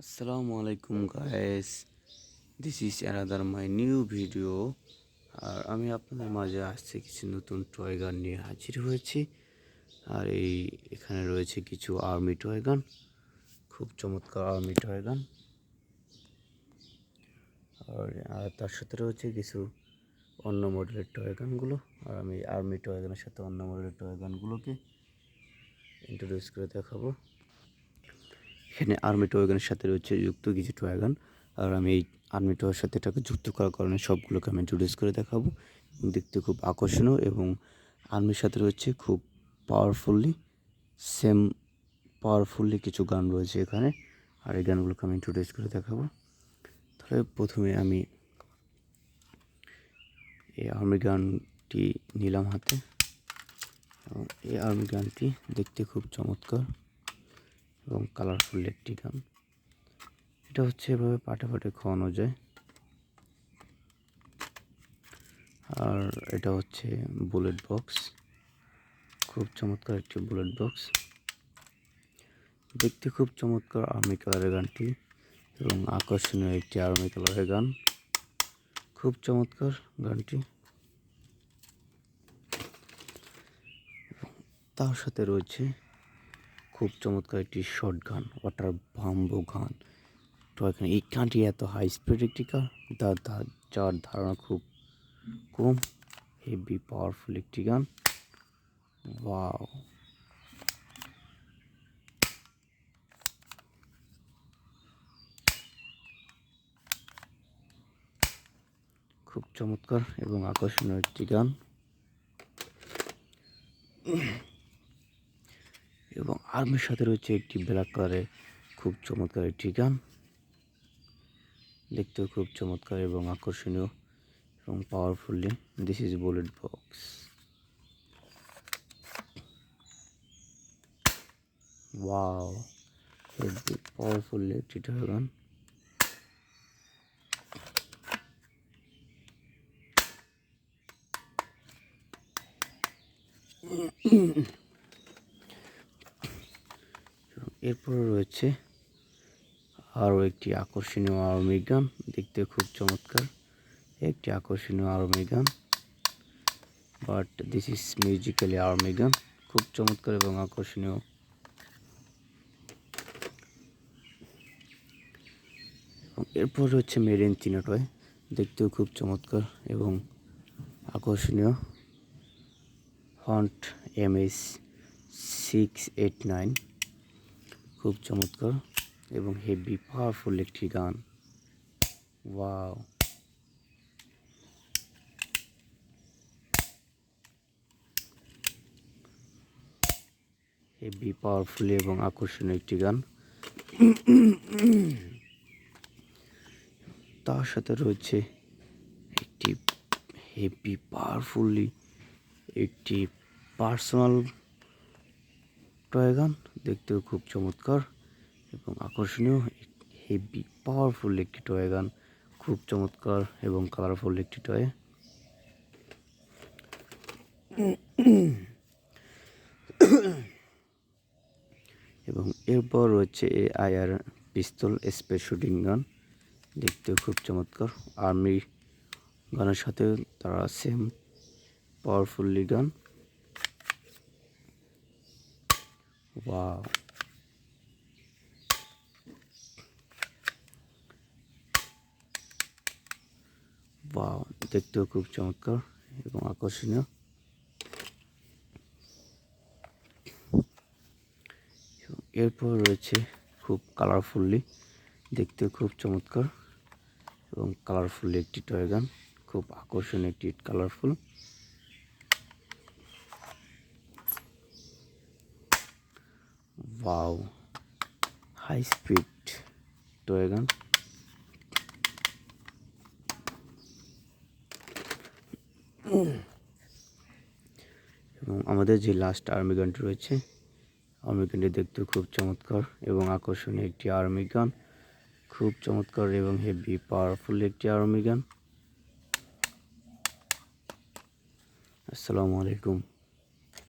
Assalamu alaikum guys. This is another my new video. আর আমি আপনাদের মাঝে আসছে কিছু নতুন টয় গান নিয়ে হাজির হয়েছি। আর এখানে রয়েছে কিছু আর্মি টয় গান, খুব চমৎকার আর্মি টয় গান। আর তার সাথে রয়েছে কিছু অন্য মডেলের টয় গানগুলো। আর আমি আর্মি টয় গানের সাথে অন্য মডেলের টয় গানগুলোকে ইন্ট্রোডিউস করে দেখাবো। এখানে আর্মি টয় গানের সাথে রয়েছে যুক্ত কিছু টয় গান, আর আমি এই আর্মি টয়ের সাথে এটাকে যুক্ত করার কারণে সবগুলোকে আমি ইন্ট্রোডিউস করে দেখাবো। দেখতে খুব আকর্ষণীয় এবং আর্মির সাথে রয়েছে খুব পাওয়ারফুলি কিছু গান রয়েছে এখানে। আর এই গানগুলোকে আমি ইন্ট্রোডিউস করে দেখাবো। তাহলে প্রথমে আমি এই আর্মি গানটি নিলাম হাতে, এবং এই আর্মি গানটি দেখতে খুব চমৎকার এবং কালারফুল একটি গান। এটা হচ্ছে এভাবে পাটে পাটে খাওয়ানো যায়। আর এটা হচ্ছে বুলেট বক্স, খুব চমৎকার একটি বুলেট বক্স। দেখতে খুব চমৎকার আর্মি কালারের গানটি এবং আকর্ষণীয় একটি আর্মি কালারের গান, খুব চমৎকার গানটি। তার সাথে রয়েছে খুব চমৎকার একটি শর্ট গান, ওয়াটার বাম্বো গান। তো এখানে এই গানটি এত হাই স্পিড একটি গান, যার ধারণা খুব কম, হেভি পাওয়ারফুল একটি গান। ওয়াও, খুব চমৎকার এবং আকর্ষণীয় একটি গান। এবং আর্মির সাথে রয়েছে একটি ব্ল্যাক কালারের খুব চমৎকার একটি গান, দেখতেও খুব চমৎকার এবং আকর্ষণীয় এবং powerfully. This is bullet box. Wow, heavy powerful একটি টয় গান। এরপর রয়েছে আরও একটি আকর্ষণীয় আর্মি গান, দেখতে খুব চমৎকার একটি আকর্ষণীয় আর্মি গান, but this is musically army গান, খুব চমৎকার এবং আকর্ষণীয়। এবং এরপর রয়েছে মেড ইন চীনা টয়, দেখতেও খুব চমৎকার এবং আকর্ষণীয়। হন্ট MS689, খুব চমৎকার এবং হেভি পাওয়ারফুল একটি গান। ওয়াও, হেভি পাওয়ারফুল এবং আকর্ষণীয় একটি গান। তার সাথে রয়েছে একটি হেভি পাওয়ারফুলি একটি পার্সোনাল টয় গান, দেখতেও খুব চমৎকার এবং আকর্ষণীয়। হেভি পাওয়ারফুল একটি টয় গান, খুব চমৎকার এবং কালারফুল একটি টয়। এবং এরপর রয়েছে AR পিস্তল স্পেস শুটিং গান, দেখতেও খুব চমৎকার। আর্মি গানের সাথে তারা সেম পাওয়ারফুলি গান। ওয়াও, ওয়াও, দেখতেও খুব চমৎকার এবং আকর্ষণীয়। এরপর রয়েছে খুব কালারফুলি, দেখতে খুব চমৎকার এবং কালারফুল একটি টয় গান, খুব আকর্ষণীয় একটি colourful. Wow, high speed toy gun. এবং আমাদের যে লাস্ট আর্মি গানটি রয়েছে, আর্মি গানটি দেখতে খুব চমৎকার এবং আকর্ষণীয় একটি আর্মি গান, খুব চমৎকার এবং হেভি পাওয়ারফুল একটি আর্মি গান। আসসালামু আলাইকুম।